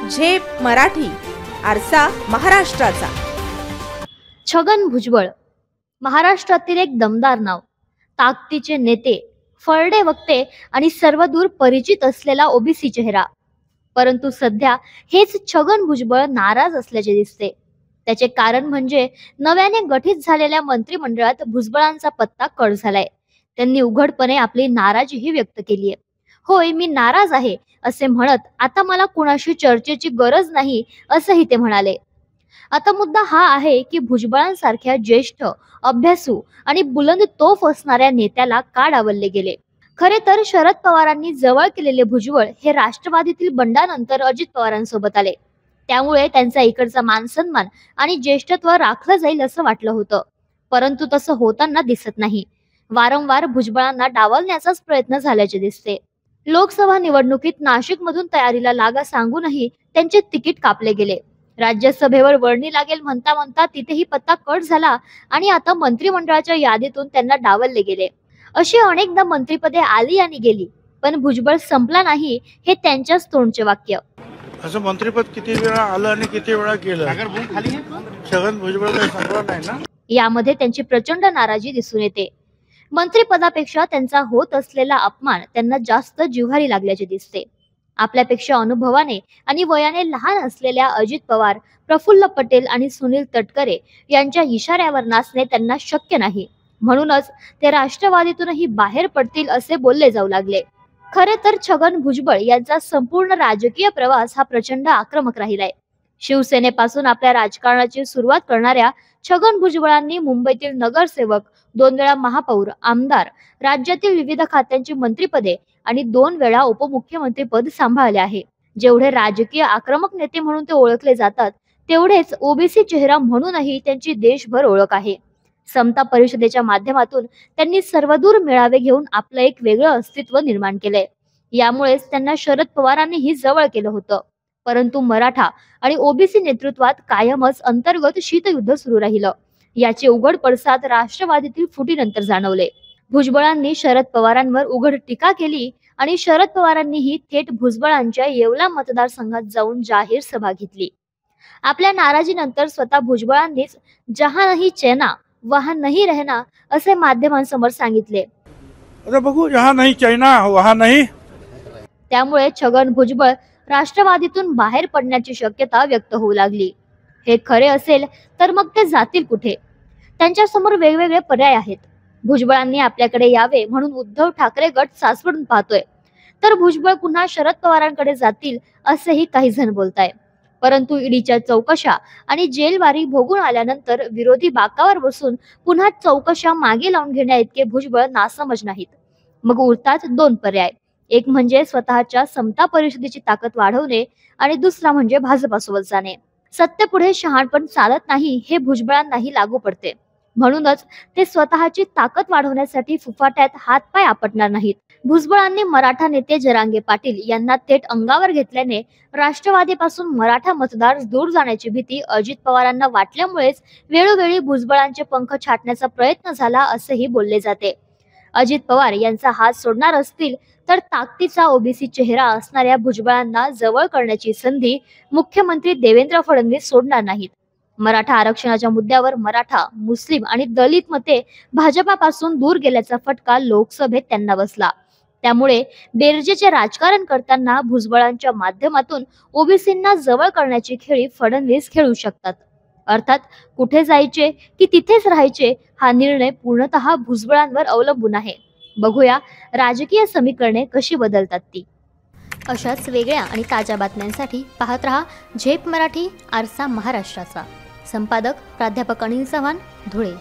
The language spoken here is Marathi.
झेप मराठी, आरसा महाराष्ट्राचा. छगन भुजबळ महाराष्ट्रातील एक दमदार नाव, ताकदीचे नेते, फळडे वक्ते आणि सर्वदूर परिचित असलेला ओबीसी चेहरा. परंतु सध्या हेच छगन भुजबळ नाराज असल्याचे दिसते. त्याचे कारण म्हणजे नव्याने गठीत झालेल्या मंत्रिमंडळात भुजबळांचा पत्ता कट झालाय. त्यांनी उघडपणे आपली नाराजीही व्यक्त केली आहे. होय, मी नाराज आहे असे म्हणत आता मला कुणाशी चर्चेची गरज नाही असंही ते म्हणाले. आता मुद्दा हा आहे की भुजबळांसारख्या ज्येष्ठ, अभ्यासू आणि बुलंद तोफ असणाऱ्या नेत्याला का डावलले गेले. खरे तर शरद पवारांनी जवळ केलेले भुजबळ हे राष्ट्रवादीतील बंडानंतर अजित पवारांसोबत आले. त्यामुळे त्यांचा इकडचा मानसन्मान आणि ज्येष्ठत्व राखलं जाईल असं वाटलं होतं. परंतु तसं होताना दिसत नाही. वारंवार भुजबळांना डावलण्याचाच प्रयत्न झाल्याचे दिसते. लोकसभा निवडणुकीत नाशिकमधून तयारीला लागा सांगूनही त्यांचे तिकीट कापले गेले. राज्यसभेवर वर्णी लागेल म्हणता म्हणता तिथेही पत्ता कट झाला आणि आता मंत्रिमंडळाच्या यादीतून त्यांना डावलले गेले. अशी अनेकदा मंत्रिपदे आली आणि गेली, पण भुजबळ संपला नाही हे त्यांच्याच तोंडचे वाक्य. असं मंत्रिपद किती वेळा आलं आणि किती वेळा गेलं. छगन भुजबळ काही संपला नाही ना. यामध्ये त्यांची प्रचंड नाराजी दिसून येते. मंत्रिपदापेक्षा त्यांचा होत असलेला अपमान त्यांना जास्त जिव्हारी लागल्याचे दिसते. आपल्यापेक्षा अनुभवाने आणि वयाने लहान असलेल्या अजित पवार, प्रफुल्ल पटेल आणि सुनील तटकरे यांच्या इशाऱ्यावर नाचणे त्यांना शक्य नाही. म्हणूनच ते राष्ट्रवादीतूनही बाहेर पडतील असे बोलले जाऊ लागले. खरे तर छगन भुजबळ यांचा संपूर्ण राजकीय प्रवास हा प्रचंड आक्रमक राहिलाय. शिवसेनेपासून आपल्या राजकारणाची सुरुवात करणाऱ्या छगन भुजबळांनी मुंबईतील नगरसेवक, 2 वेळा महापौर, आमदार, राज्यातील विविध खात्यांची मंत्रिपदे आणि 2 वेळा उपमुख्यमंत्री पद सांभाळले आहे. जेवढे राजकीय आक्रमक नेते म्हणून ते ओळखले जातात, तेवढेच ओबीसी चेहरा म्हणूनही त्यांची देशभर ओळख आहे. समता परिषदेच्या माध्यमातून त्यांनी सर्वदूर मेळावे घेऊन आपलं एक वेगळं अस्तित्व निर्माण केलंय. यामुळेच त्यांना शरद पवारांनीही जवळ केलं होतं. परंतु मराठा आणि ओबीसी नेतृत्वात कायमच अंतर्गत शीतयुद्ध सुरू राहिलं. याचे उघड पडसाद राष्ट्रवादीतील फुटीनंतर जाणवले. भुजबळांनी शरद पवारांवर उघड टीका केली आणि शरद पवारांनीही थेट भुजबळांच्या येवला मतदारसंघात जाऊन जाहीर सभा घेतली. आपल्या नाराजीनंतर स्वतः भुजबळांनीच जहां नहीं चैना वहां नहीं रहना असे माध्यमांसमोर सांगितले. आता बघू, जहां नहीं चैना वहां नहीं. त्यामुळे छगन भुजबळ राष्ट्रवादीतून बाहेर पडण्याची शक्यता व्यक्त होऊ लागली. हे खरे असेल तर मग ते जातील कुठे? त्यांच्या समोर वेगवेगळे पर्याय आहेत. भुजबळांनी आपल्याकडे यावे म्हणून उद्धव ठाकरे गट सासवडून पाहतोय, तर भुजबळ पुन्हा शरद पवारांकडे जातील असेही काही जण बोलताय. परंतु ईडीच्या चौकशा आणि जेलवारी भोगून आल्यानंतर विरोधी बाकावर बसून पुन्हा चौकशा मागे लावून घेण्या इतके भुजबळ नासमज नाहीत. मग उरतात 2 पर्याय. एक म्हणजे स्वतःच्या समता परिषदेची ताकद वाढवणे आणि दुसरा म्हणजे भाजपासोबत जाणे. सत्तेपुढे शहाणपण चालत नाही हे भुजबळांनाही लागू पडते. म्हणूनच ते स्वतःची ताकद वाढवण्यासाठी फुफाट्यात हातपाय आपटणार नाहीत. भुजबळांनी मराठा नेते जरांगे पाटील यांना थेट अंगावर घेतल्याने राष्ट्रवादीपासून मराठा मतदार दूर जाण्याची भीती अजित पवारांना वाटल्यामुळेच वेळोवेळी भुजबळांचे पंख छाटण्याचा प्रयत्न झाला असेही बोलले जाते. अजित पवार यांचा हात सोडणार असतील तर ताकदीचा ओबीसी चेहरा असणाऱ्या भुजबळांना जवळ करण्याची संधी मुख्यमंत्री देवेंद्र फडणवीस सोडणार नाहीत. मराठा आरक्षणाच्या मुद्द्यावर मराठा, मुस्लिम आणि दलित मते भाजपापासून दूर गेल्याचा फटका लोकसभेत त्यांना बसला. त्यामुळे बेरजेचे राजकारण करताना भुजबळांच्या माध्यमातून ओबीसींना जवळ करण्याची खेळी फडणवीस खेळू शकतात. अर्थात कुठे जायचे की तिथेच राहायचे हा निर्णय पूर्णतः भुजबळांवर अवलंबून आहे. बघूया राजकीय समीकरणे कशी बदलतात ती. अशाच वेगळ्या आणि ताज्या बातम्यांसाठी पाहत रहा झेप मराठी, आरसा महाराष्ट्राचा. संपादक प्राध्यापक अनिल चव्हाण, धुळे.